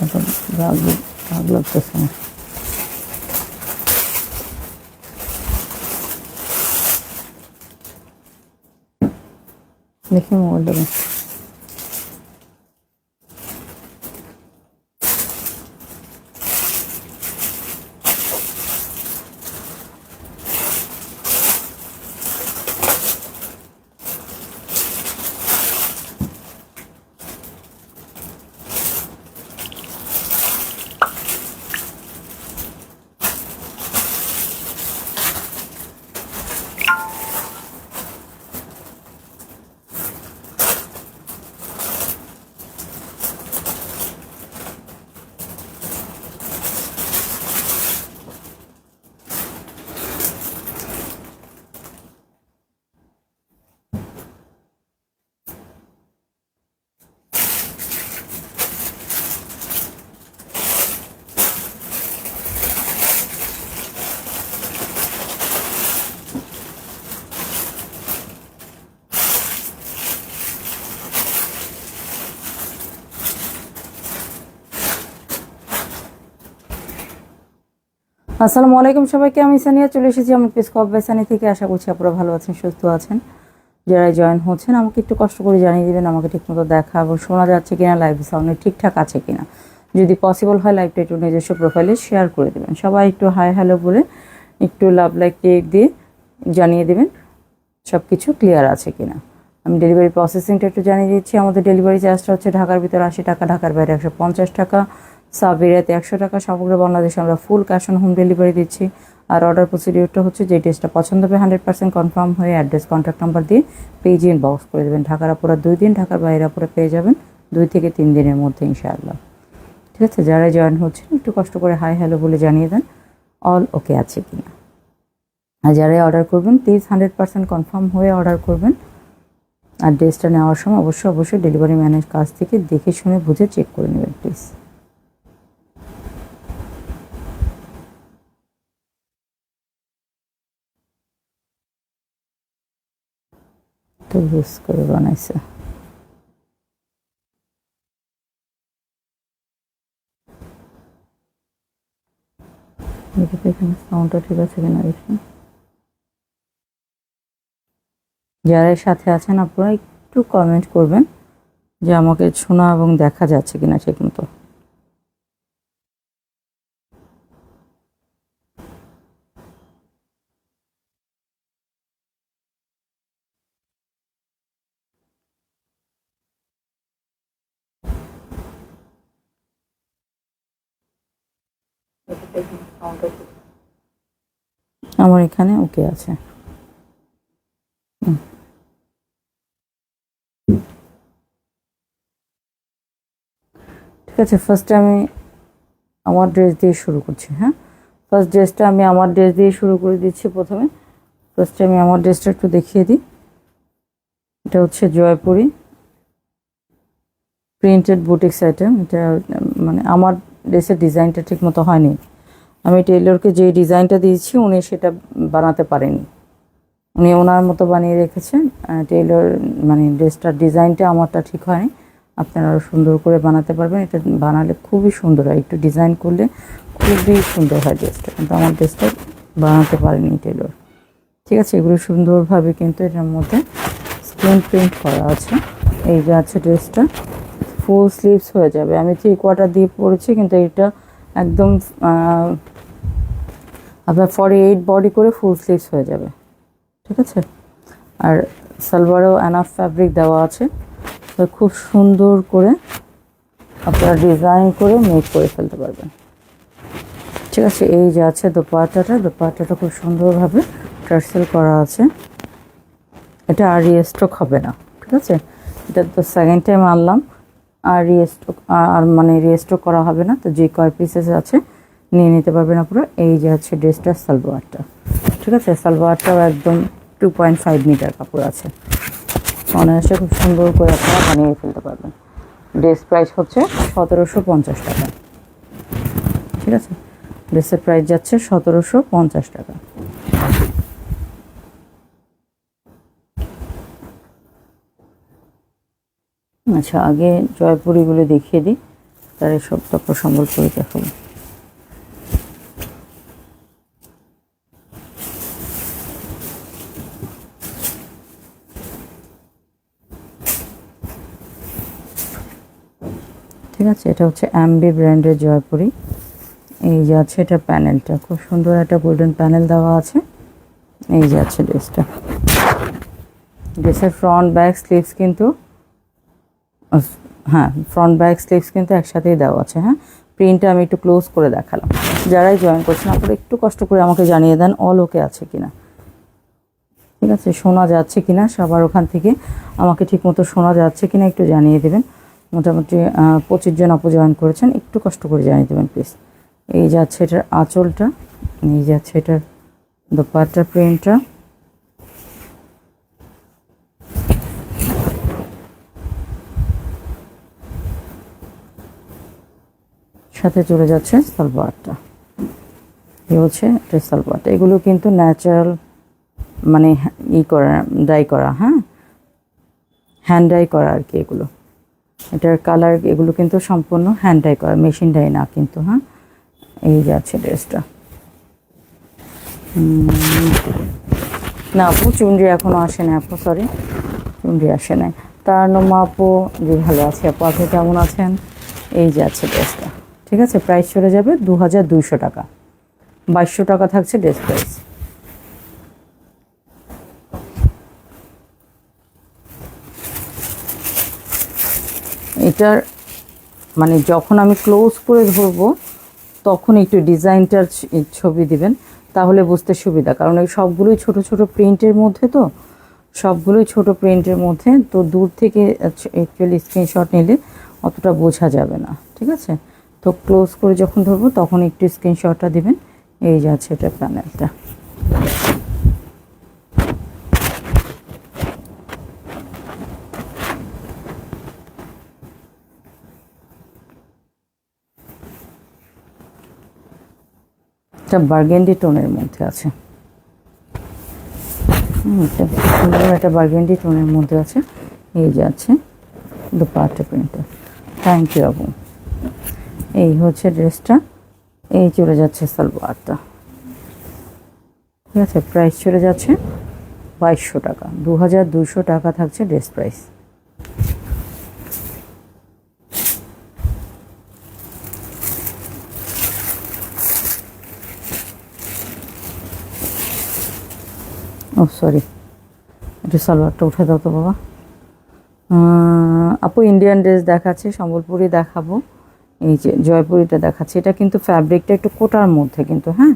এখন ভাগ ভাগ লাগতেছে না। দেখি মোবাইলটা আসসালামু আলাইকুম সবাইকে, আমি সানিয়া চলে এসেছি আমার পেজ কপ বাই সানি থেকে। আশা করছি আপনারা ভালো আছেন, সুস্থ আছেন। যারা জয়েন হচ্ছেন আমাকে একটু কষ্ট করে জানিয়ে দেবেন আমাকে ঠিকমতো দেখা এবং শোনা যাচ্ছে কিনা, লাইভ সাউন্ড ঠিকঠাক আছে কিনা। যদি পসিবল হয় লাইভটা একটু নিজস্ব প্রোফাইলে শেয়ার করে দেবেন। সবাই একটু হাই হ্যালো বলে একটু লাভ লাইক কেক দিয়ে জানিয়ে দেবেন সব কিছু ক্লিয়ার আছে কিনা। আমি ডেলিভারি প্রসেসিংটা একটু জানিয়ে দিচ্ছি। আমাদের ডেলিভারি চার্জটা হচ্ছে ঢাকার ভিতরে 80 টাকা, ঢাকার বাইরে 150 টাকা, সাবেরিয়াতে 100 টাকা। সমগ্র বাংলাদেশে আমরা full cash on home delivery দিচ্ছি। আর অর্ডার প্রসিডিওরটা হচ্ছে যে ড্রেসটা পছন্দ হবে 100% কনফার্ম হয়ে অ্যাড্রেস কন্ট্যাক্ট নাম্বার দিয়ে পেজে ইনবক্স করে দেবেন। ঢাকার আপুরা 2 দিন, ঢাকার বাইরে আপুরা পেয়ে যাবেন 2 থেকে 3 দিনের মধ্যে ইনশাআল্লাহ। ঠিক আছে, যারা জয়েন হচ্ছেন একটু কষ্ট করে হাই হ্যালো বলে জানিয়ে দেন অল ওকে আছে কিনা। আর যারাই অর্ডার করবেন প্লিজ 100% কনফার্ম হয়ে অর্ডার করবেন। আর ড্রেসটা নেওয়ার সময় অবশ্যই ডেলিভারি ম্যানের কাছ থেকে দেখে শুনে বুঝে চেক করে নেবেন প্লিজ। তো ইউজ করে বানাইছে। এখানে সাউন্ডটা ঠিক আছে কিনা দেখি। যারা সাথে আছেন আপনারা একটু কমেন্ট করবেন যে আমাকে শোনা এবং দেখা যাচ্ছে কিনা ঠিক মতো। আমার এখানে ওকে আছে। ঠিক আছে, ফার্স্টে আমি আমার ড্রেস দিয়ে শুরু করছি। হ্যাঁ, ফার্স্ট ড্রেসটা আমি আমার ড্রেস দিয়ে শুরু করে দিচ্ছি। প্রথমে ফার্স্টে আমি আমার ড্রেসটা একটু দেখিয়ে দিই। এটা হচ্ছে জয়পুরি প্রিন্টেড বুটিক্স আইটেম। এটা মানে আমার ড্রেসের ডিজাইনটা ঠিক মতো হয়নি। আমি টেইলরকে যে ডিজাইনটা দিয়েছি উনি সেটা বানাতে পারেনি, উনি ওনার মতো বানিয়ে রেখেছেন। টেইলর মানে ড্রেসটার ডিজাইনটা আমারটা ঠিক হয়নি, আপনারা আরও সুন্দর করে বানাতে পারবেন। এটা বানালে খুবই সুন্দর হয়, একটু ডিজাইন করলে খুবই সুন্দর হয় ড্রেসটা, কিন্তু আমার ড্রেসটা বানাতে পারেনি টেইলর। ঠিক আছে, এগুলো সুন্দরভাবে কিন্তু এটার মধ্যে স্ক্রিন প্রিন্ট করা আছে। এই যে আছে ড্রেসটা ফুল স্লিভস হয়ে যাবে। আমি 3/4 দিয়ে পরেছি, কিন্তু এটা একদম আপনার 48 বডি করে ফুল স্লিভস হয়ে যাবে। ঠিক আছে, আর সালোয়ারেও এনাফ ফ্যাব্রিক দেওয়া আছে, তো খুব সুন্দর করে আপনারা ডিজাইন করে মেক করে ফেলতে পারবেন। ঠিক আছে, এই যে আছে দোপাট্টাটা খুব সুন্দরভাবে টার্সেল করা আছে। এটা আর রিস্টক হবে না। ঠিক আছে, এটা তো সেকেন্ড টাইম আনলাম, আর রিস্টক করা হবে না। তো যে কয় পিসেস আছে নিয়ে নিতে পারবেন আপনারা। এই যে আছে ড্রেসটার সালোয়ারটা। ঠিক আছে, সালোয়ারটাও একদম 2.5 মিটার কাপড় আছে, অনায়াসে খুব সুন্দর করে আপনারা বানিয়ে ফেলতে পারবেন। ড্রেস প্রাইস হচ্ছে 1750 টাকা। ঠিক আছে, ড্রেসের প্রাইস যাচ্ছে 1750 টাকা। আচ্ছা, আগে জয়পুরিগুলো দেখিয়ে দিই, তার এসব তারপর সম্বলপুরি দেখাবো। ঠিক আছে, এটা হচ্ছে এমবি ব্র্যান্ডের জয়পুরি। এই যে আছে এটা প্যানেলটা, খুব সুন্দর একটা গোল্ডেন প্যানেল দেওয়া আছে। এই যে আছে ড্রেসটা, ড্রেসের ফ্রন্ট ব্যাক স্লিভস কিন্তু হ্যাঁ ফ্রন্ট ব্যাক স্লিভস কিন্তু একসাথেই দেওয়া আছে। হ্যাঁ, প্রিন্টটা আমি একটু ক্লোজ করে দেখালাম। যারাই জয়েন করছেন আপনারা একটু কষ্ট করে আমাকে জানিয়ে দেন অল ওকে আছে কিনা, ঠিক আছে, শোনা যাচ্ছে কিনা সবার ওখান থেকে আমাকে ঠিকমতো শোনা যাচ্ছে কিনা একটু জানিয়ে দেবেন। মোটামুটি 25 জন আপু জয়েন করেছেন, একটু কষ্ট করে জানিয়ে দেবেন প্লিজ। এই যাচ্ছে এটার আঁচলটা, এই যাচ্ছে এটার দোপাট্টা প্রিন্টটা, সাথে চলে যাচ্ছে সালোয়ারটা। এই হচ্ছে এটা সালোয়ারটা। এগুলো কিন্তু ন্যাচারাল মানে করা, ডাই করা, হ্যাঁ হ্যান্ড ডাই করা আর কি। এগুলো এটার কালার এগুলো কিন্তু সম্পূর্ণ হ্যান্ড ডাই করা, মেশিন ডাই না কিন্তু। হ্যাঁ, এই যাচ্ছে ড্রেসটা। না আপু চুনরি এখনও আসে না আপু, সরি চুনরি আসে নাই। তার নোমা আপু যে ভালো আছে আপু, আপনি কেমন আছেন? এই যে আছে ড্রেসটা, ঠিক আছে, প্রাইস চলে যাবে 2200 টাকা, 2200 টাকা থাকছে ড্রেস প্রাইস। এটার মানে যখন আমি ক্লোজ করে ধরবো তখন একটু ডিজাইনটার ছবি দিবেন, তাহলে বুঝতে সুবিধা, কারণ এই সবগুলোই ছোট ছোট প্রিন্টের মধ্যে, তো সবগুলোই ছোট প্রিন্টের মধ্যে, তো দূর থেকে অ্যাকচুয়ালি স্ক্রিনশট নিলে অতটা বোঝা যাবে না, ঠিক আছে। তো ক্লোজ করে যখন ধরবো তখন একটু স্ক্রিনশটটা দিবেন। এই যাচ্ছে এটা প্যানেলটা। এটা বার্গেন্ডি টোনের মধ্যে আছে, একটা বার্গেন্ডি টোনের মধ্যে আছে। এই যে আছে দোপাট্টা প্রিন্টটা। থ্যাংক ইউ আপু। এই হচ্ছে ড্রেসটা, এই চলে যাচ্ছে সালোয়ারটা, ঠিক আছে, প্রাইস চলে যাচ্ছে 2200 টাকা, 2200 টাকা থাকছে ড্রেস প্রাইস। ও সরি, একটু সালোয়ারটা উঠে দাও তো বাবা। আপু ইন্ডিয়ান ড্রেস দেখাচ্ছে, সম্বলপুরি দেখাবো। এই যে জয়পুরিটা দেখাচ্ছে, এটা কিন্তু ফ্যাব্রিকটা একটু কোটার মধ্যে কিন্তু, হ্যাঁ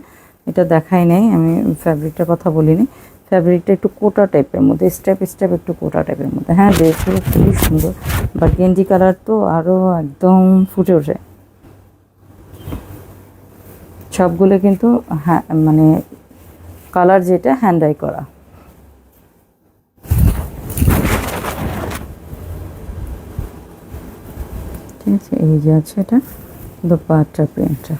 এটা দেখাই নাই আমি, ফ্যাব্রিকটার কথা বলিনি, ফ্যাব্রিকটা একটু কোটা টাইপের মধ্যে, স্টেপ স্টেপ একটু কোটা টাইপের মধ্যে। হ্যাঁ ড্রেসগুলো খুবই সুন্দর, বাট গেঞ্জি কালার তো আরও একদম ফুটে ওঠে। সবগুলো কিন্তু হ্যাঁ মানে কালার যেটা হ্যান্ড ডাই করা। ঠিক আছে, এই যে আছে এটা দোপাট্টা প্রিন্টটা,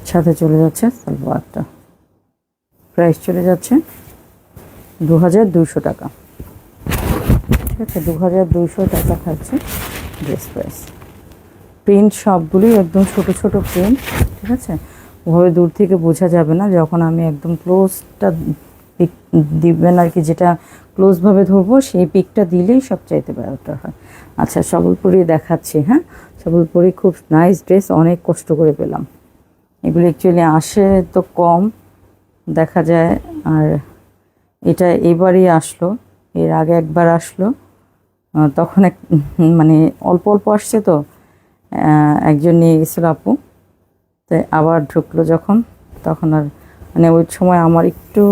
সাথে চলে যাচ্ছে সালোয়ারটা। প্রাইস চলে যাচ্ছে 2200 টাকা, ঠিক আছে, 2200 টাকা থাকছে ড্রেস প্রাইস। প্রিন্ট সবগুলোই একদম ছোট ছোট প্রিন্ট, ঠিক আছে, ওভাবে দূর থেকে বোঝা যাবে না, যখন আমি একদম ক্লোজটা পিক দিবেন আর কি, যেটা ক্লোজভাবে ধরবো সেই পিকটা দিলেই সবচাইতে বেটার হয়। আচ্ছা সম্বলপুরি দেখাচ্ছি। হ্যাঁ সম্বলপুরি খুব নাইস ড্রেস, অনেক কষ্ট করে পেলাম। এগুলো অ্যাকচুয়ালি আসে তো কম দেখা যায়, আর এটা এবারই আসলো, এর আগে একবার আসলো, তখন মানে অল্প অল্প আসছে, তো একজন নিয়ে গেছিলো আপু, তাই আবার ঢুকলো যখন, তখন আর মানে ওই সময় আমার একটু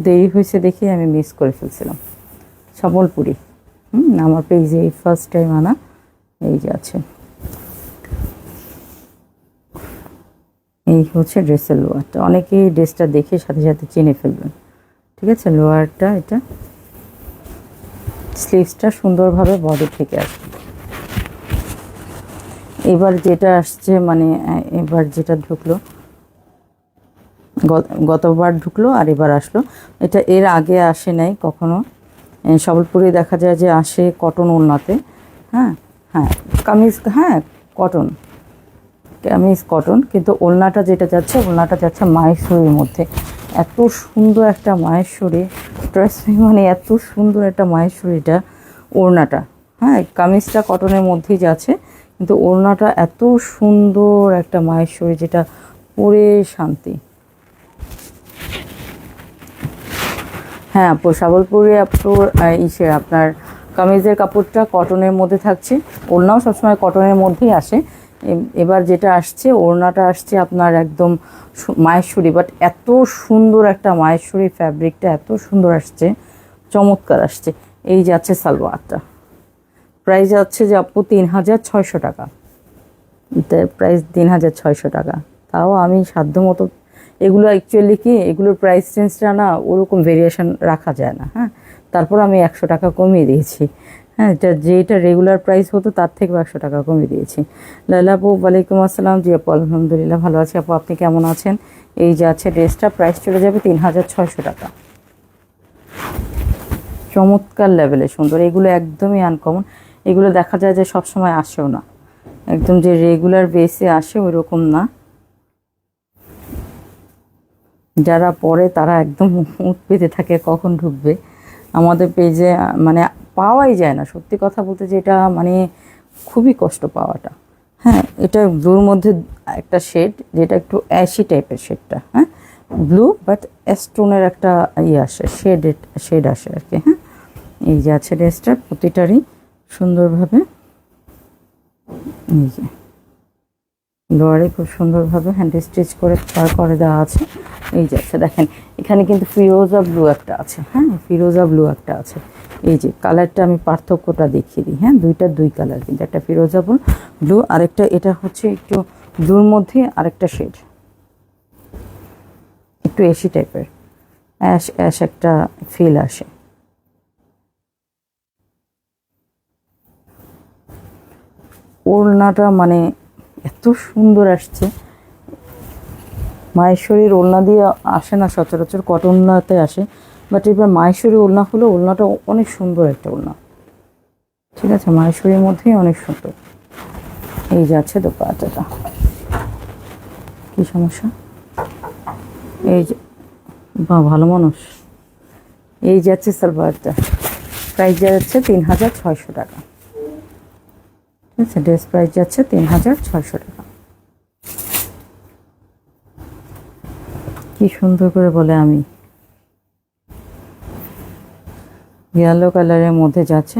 দেরি হয়েছে দেখে আমি মিস করে ফেলছিলাম। সম্বলপুরি আমার পেজে এই ফার্স্ট টাইম আনা। এই যে আছে, এই হচ্ছে ড্রেসের লোয়ারটা, অনেকেই ড্রেসটা দেখে সাথে সাথে চিনে ফেলবেন, ঠিক আছে। লোয়ারটা এটা, স্লিভসটা সুন্দরভাবে বডি থেকে আসবে। এবার যেটা আসছে মানে এবার যেটা ঢুকলো, গতবার ঢুকলো আর এবার আসলো, এটা এর আগে আসে নাই কখনো। সম্বলপুরে দেখা যায় যে আসে কটন ওড়নাতে, হ্যাঁ হ্যাঁ কামিজ, হ্যাঁ কটন, কামিজ কটন, কিন্তু ওড়নাটা যেটা যাচ্ছে, ওড়নাটা যাচ্ছে মাহেশ্বরীর মধ্যে। এত সুন্দর একটা মাহেশ্বরী ড্রেস, মানে এত সুন্দর একটা মাহেশ্বরীটা ওড়নাটা। হ্যাঁ কামিজটা কটনের মধ্যেই যাচ্ছে, কিন্তু ওড়নাটা এত সুন্দর একটা মাহেশ্বরী, যেটা পরে শান্তি। হ্যাঁ আপু সাবলপুরে আপুর আপনার কামিজের কাপড়টা কটনের মধ্যে থাকছে, ওড়নাও সবসময় কটনের মধ্যেই আসে। এবার যেটা আসছে ওড়নাটা আসছে আপনার একদম মাহেশ্বরী, বাট এত সুন্দর একটা মাহেশ্বরী, ফ্যাব্রিকটা এত সুন্দর আসছে, চমৎকার আসছে। এই যাচ্ছে সালোয়ারটা, প্রাইস যাচ্ছে যে আপু 3600 টাকা, প্রাইস 3600 টাকা। তাও আমি সাধ্যমতো, এগুলো অ্যাকচুয়ালি কি, এগুলোর প্রাইস রেঞ্জটা না ওরকম ভেরিয়েশন রাখা যায় না। হ্যাঁ তারপর আমি 100 টাকা কমিয়ে দিয়েছি। হ্যাঁ যেটা রেগুলার প্রাইস হতো তার থেকেও 100 টাকা কমিয়ে দিয়েছি। লাইলা আপু ওয়ালাইকুম আসসালাম। জি আপু আলহামদুলিল্লাহ ভালো আছি। আপু আপনি কেমন আছেন? এই যে আছে ড্রেসটা, প্রাইস চলে যাবে 3600 টাকা। চমৎকার লেভেলে সুন্দর, এগুলো একদমই আনকমন, এগুলো দেখা যায় যে সবসময় আসেও না, একদম যে রেগুলার বেসে আসে ওই রকম না। যারা পরে তারা একদম মুখ পেতে থাকে কখন ঢুকবে আমাদের পেজে, মানে পাওয়াই যায় না, সত্যি কথা বলতে, যেটা মানে খুবই কষ্ট পাওয়াটা। হ্যাঁ এটা ব্লুর মধ্যে একটা শেড, যেটা একটু অ্যাশি টাইপের শেডটা, হ্যাঁ ব্লু বাট স্টোনের একটা আসে, শেড আসে আর কি। হ্যাঁ এই যে আছে ড্রেসটা, প্রতিটারই সুন্দরভাবে এই যে লোয়ারে খুব সুন্দরভাবে হ্যান্ড স্টিচ করে পার করে দেওয়া আছে। এই যাচ্ছে দেখেন, এখানে কিন্তু ফিরোজা ব্লু একটা আছে। হ্যাঁ ফিরোজা ব্লু একটা আছে, এই যে কালারটা আমি পার্থক্যটা দেখিয়ে দিই। হ্যাঁ দুই কালার, কিন্তু একটা ফিরোজা ব্লু, আরেকটা এটা হচ্ছে একটু ব্লুর মধ্যে আরেকটা শেড, একটু এসি টাইপের, অ্যাশ একটা ফিল আসে। ওড়নাটা মানে এত সুন্দর আসছে, মাহেশ্বরীর ওড়না দিয়ে আসে না সচরাচর, কটন ওড়নাতে আসে, বাট এবার মাহেশ্বরী ওড়না হলো, ওড়নাটা অনেক সুন্দর একটা ওড়না, ঠিক আছে, মাহেশ্বরীর মধ্যেই অনেক সুন্দর। এই যাচ্ছে দোপাট্টাটা, কি সমস্যা, এই যে বা ভালো মানুষ। এই যাচ্ছে সালোয়ারটা, প্রাইস যাচ্ছে 3600 টাকা, ঠিক আছে, ড্রেস প্রাইস যাচ্ছে 3600 টাকা। কি সুন্দর করে বলে, আমি ইয়েলো কালারের মধ্যে যাচ্ছে,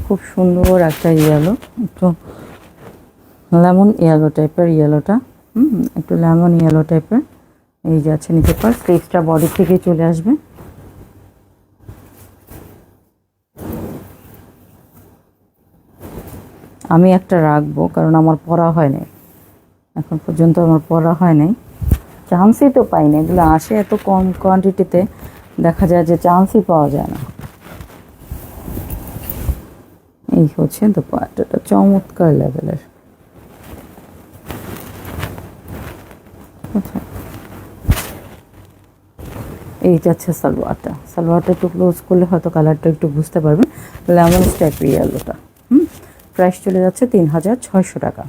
খুব সুন্দর একটা ইয়েলো, একটু লেমন ইয়েলো টাইপের, ইয়েলোটা একটু লেমন ইয়েলো টাইপের। এই যাচ্ছে নিচে পর, স্লিভসটা বডি থেকে চলে আসবে। আমি একটা রাখবো, কারণ আমার পরা হয় নাই এখন পর্যন্ত, আমার পরা হয় নাই, চান্সই তো পাই না, এগুলো আসে এত কম কোয়ান্টিটিতে, দেখা যায় যে চান্সই পাওয়া যায় না। এই হচ্ছে দোপাট্টাটা, চমৎকার লেভেলের। আচ্ছা এই যাচ্ছে সালোয়ারটা, সালোয়ারটা একটু ক্লোজ করলে হয়তো কালারটা একটু বুঝতে পারবেন, লেমন টাইপের ইয়েলোটা। প্রাইস চলে যাচ্ছে 3600 টাকা।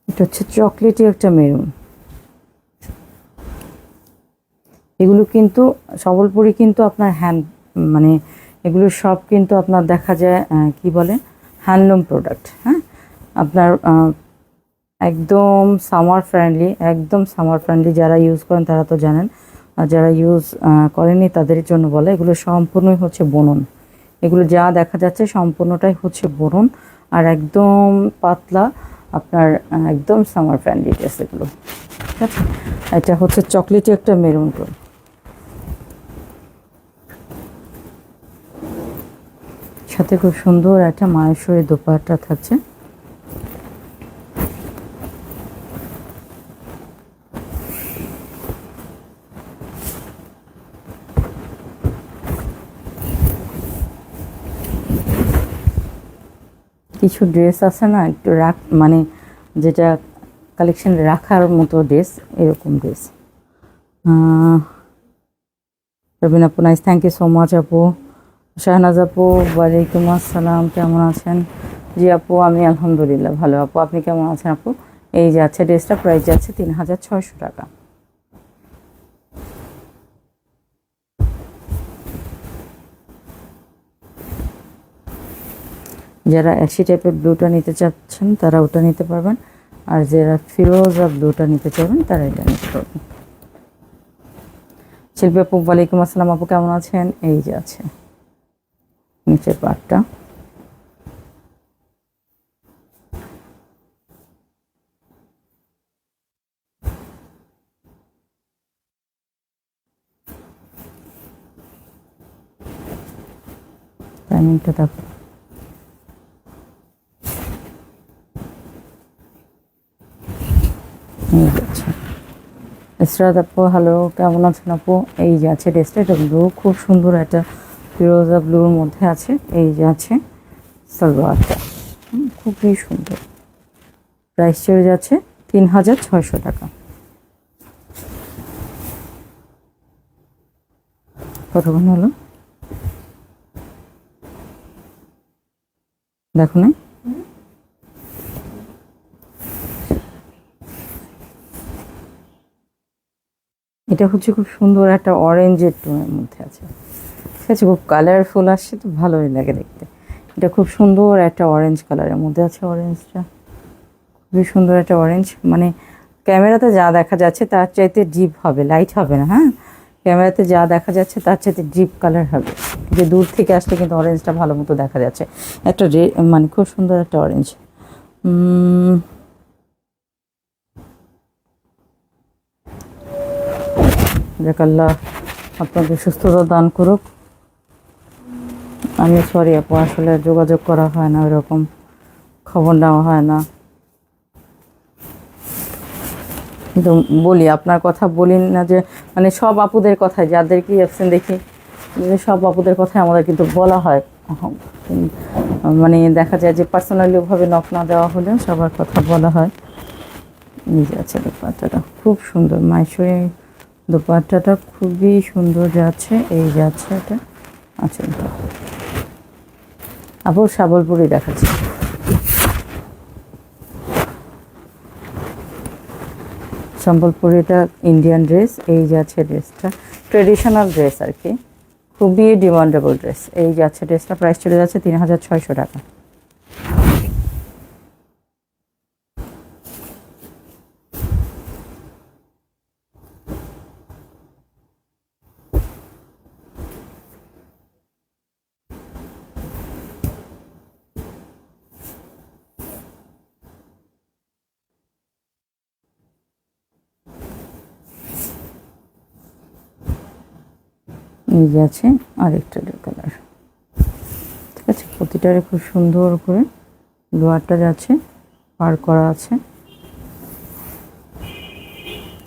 এটা হচ্ছে চকলেটি একটা মেরুন। এগুলো কিন্তু সবলপুরি কিন্তু আপনার মানে এগুলো সব কিন্তু আপনার দেখা যায় কি বলে, হ্যান্ডলুম প্রোডাক্ট। হ্যাঁ আপনার একদম সামার ফ্রেন্ডলি, একদম সামার ফ্রেন্ডলি, যারা ইউজ করেন তারা তো জানেন, আর যারা ইউজ করেনি তাদের জন্য বলে, এগুলো সম্পূর্ণই হচ্ছে বুনন, এগুলো যা দেখা যাচ্ছে সম্পূর্ণটাই হচ্ছে বুনন, আর একদম পাতলা, আপনার একদম সামার ফ্রেন্ডলি ড্রেস এগুলো, ঠিক আছে। এটা হচ্ছে চকলেটি একটা মেরুন টোন, সাথে খুব সুন্দর একটা মাহেশ্বরী দোপাট্টা থাকছে। কিছু ড্রেস আছে না একটু মানে যেটা কালেকশন রাখার মতো ড্রেস, এরকম ড্রেস। রবিন আপু nice, thank you so much আপু। শাহনাজ আপু ওয়ালাইকুম আসসালাম, কেমন আছেন? জি আপু আমি আলহামদুলিল্লাহ ভালো। আপু আপনি কেমন আছেন আপু? এই যাচ্ছে ড্রেসটা, প্রাইস যাচ্ছে 3600 টাকা। যারা অ্যাশি টাইপের ব্লুটা নিতে চাচ্ছেন তারা ওটা নিতে পারবেন, আর যারা ফিরোজা ব্লুটা নিতে চাইবেন তারা এটা নিতে পারবেন। শিল্পী আপু ওয়ালাইকুম আসসালাম, আপু কেমন আছেন? এই যে আছে নিচের পাটটা। টাইমিংটা দেখো, এই যাচ্ছে। ইসরাত আপু হ্যালো, কেমন আছেন আপু? এই যে আছে ড্রেসটা, এটা ব্লু, খুব সুন্দর একটা ফিরোজা ব্লুর মধ্যে আছে। এই যে আছে সালোয়ারটা, খুবই সুন্দর। প্রাইস চলে যাচ্ছে 3600 টাকা। কতক্ষণ হলো দেখো না? এটা হচ্ছে খুব সুন্দর একটা অরেঞ্জের টোনের মধ্যে আছে, ঠিক আছে, খুব কালারফুল আসছে তো ভালোই লাগে দেখতে। এটা খুব সুন্দর একটা অরেঞ্জ কালারের মধ্যে আছে, অরেঞ্জটা খুবই সুন্দর একটা অরেঞ্জ, মানে ক্যামেরাতে যা দেখা যাচ্ছে তার চাইতে ডিপ হবে, লাইট হবে না। হ্যাঁ, ক্যামেরাতে যা দেখা যাচ্ছে তার চাইতে ডিপ কালার হবে, যে দূর থেকে আসলে কিন্তু অরেঞ্জটা ভালো মতো দেখা যাচ্ছে। একটা মানে খুব সুন্দর একটা অরেঞ্জ। যাক আল্লাহ আপনাকে সুস্থতা দান করুক। আমি সরি আপু, আসলে যোগাযোগ করা হয় না, ওইরকম খবর নেওয়া হয় না। কিন্তু বলি, আপনার কথা বলি না যে, মানে সব আপুদের কথাই, যাদেরকেই অ্যাবসেন্ট দেখি সব আপুদের কথাই আমাদের কিন্তু বলা হয়। মানে দেখা যায় যে পার্সোনালি ওভাবে নক না দেওয়া হলেও সবার কথা বলা হয়। নিজে আছে দোপাট্টাটা খুব সুন্দর, মাইশোরি দোপাট্টাটা খুবই সুন্দর যাচ্ছে। এই যাচ্ছে এটা আচ্ছা, আপু সাবলপুরি দেখাচ্ছি। সম্বলপুরিটা ইন্ডিয়ান ড্রেস। এই যাচ্ছে ড্রেসটা, ট্রেডিশনাল ড্রেস আর কি, খুবই ডিমান্ডেবল ড্রেস। এই যাচ্ছে ড্রেসটা, প্রাইস চলে যাচ্ছে 3600 টাকা। এই যে আছে আরেকটা কালার, ঠিক আছে, প্রতিটারে খুব সুন্দর করে লোয়ারটা যাচ্ছে, পার করা আছে।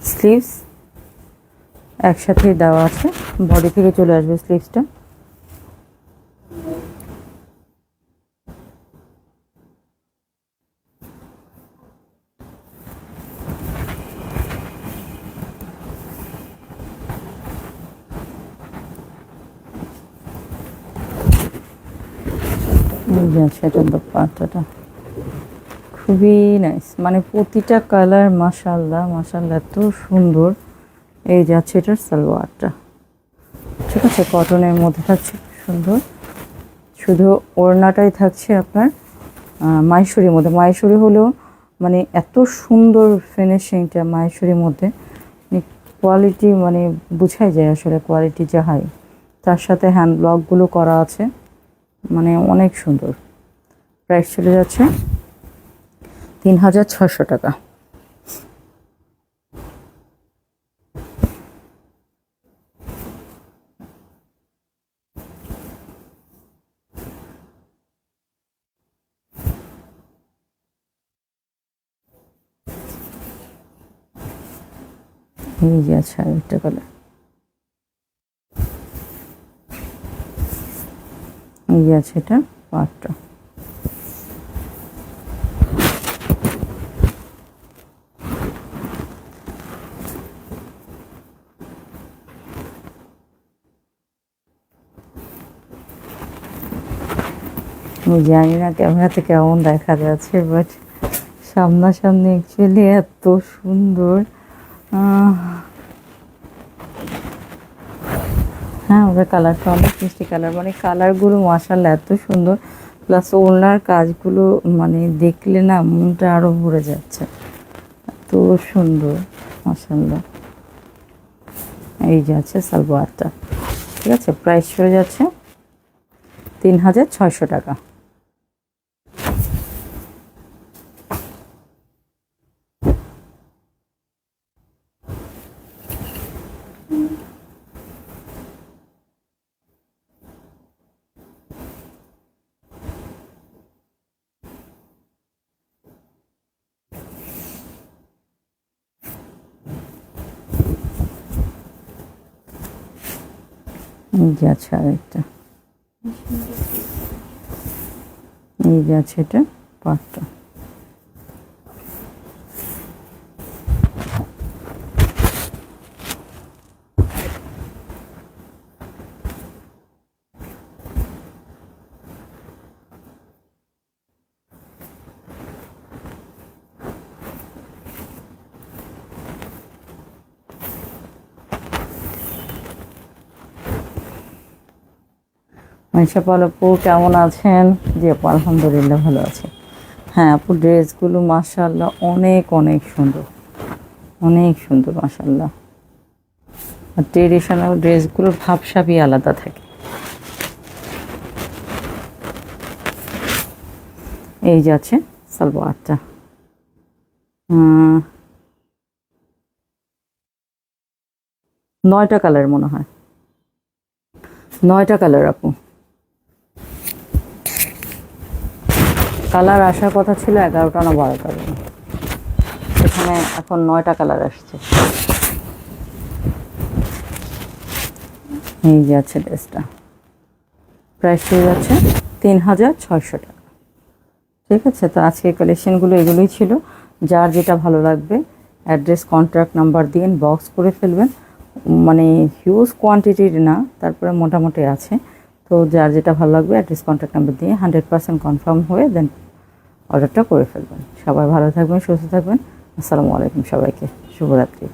স্লিভস একসাথে দেওয়া আছে, বডি থেকে চলে আসবে স্লিভসটা। সেটা দোপাট্টাটা খুবই নাইস, মানে প্রতিটা কালার মাশাআল্লাহ মাশাআল্লাহ এত সুন্দর। এই যাচ্ছে এটার সালোয়ারটা, ঠিক আছে, কটনের মধ্যে থাকছে সুন্দর। শুধু ওড়নাটাই থাকছে আপনার মাহেশ্বরীর মধ্যে। মাহেশ্বরী হলেও মানে এত সুন্দর ফিনিশিংটা মাহেশ্বরীর মধ্যে, কোয়ালিটি মানে বোঝাই যায় আসলে কোয়ালিটি যা হাই। তার সাথে হ্যান্ড ব্লকগুলো করা আছে, মানে অনেক সুন্দর। প্রাইস চলে যাচ্ছে 3600 টাকা। এই যে আছে আরেকটা কালার, এই যে আছে এটা পাটটা। আমি জানি না ক্যামেরাতে কেমন দেখা যাচ্ছে, বাট সামনাসামনি অ্যাকচুয়ালি এত সুন্দর। হ্যাঁ, ওদের কালারটা অনেক মিষ্টি কালার, মানে কালারগুলো মাশাআল্লাহ এত সুন্দর, প্লাস ওনার কাজগুলো মানে দেখলে না মনটা আরও ভরে যাচ্ছে, এত সুন্দর মাশাআল্লাহ। এই যে আছে সালোয়ারটা, ঠিক আছে, প্রাইস হয়ে যাচ্ছে 3600 টাকা। এই যে আছে আরেকটা, এই যে আছে এটা পাটটা। মাইশা পাল আপু কেমন আছেন? জি আপু আলহামদুলিল্লাহ ভালো আছি। হ্যাঁ আপু, ড্রেসগুলো মাশাআল্লাহ অনেক অনেক সুন্দর, অনেক সুন্দর মাশাআল্লাহ। আর ট্রেডিশনাল ড্রেসগুলোর ভাবসাবই আলাদা থাকে। এই যে আছে সালোয়ারটা, 9টা কালার মনে হয়, 9টা কালার আপু। কালার আসার কথা ছিল 11টা না 12টা, এখানে এখন 9টা কালার আসছে। এই যে আছে ড্রেসটা, প্রাইস হয়ে যাচ্ছে 3600 টাকা। ঠিক আছে, তো আজকে কালেকশনগুলো এগুলোই ছিল। যার যেটা ভালো লাগবে অ্যাড্রেস কন্ট্যাক্ট নাম্বার দিয়ে বক্স করে ফেলবেন, মানে হিউজ কোয়ান্টিটির না, তারপরে মোটামুটি আছে। তো যার যেটা ভালো লাগবে অ্যাড্রেস কন্ট্যাক্ট নাম্বার দিয়ে 100% কনফার্ম হয়ে দেন অর্ডারটা করে ফেলবেন। সবাই ভালো থাকবেন, সুস্থ থাকবেন। আসসালামু আলাইকুম, সবাইকে শুভরাত্রি।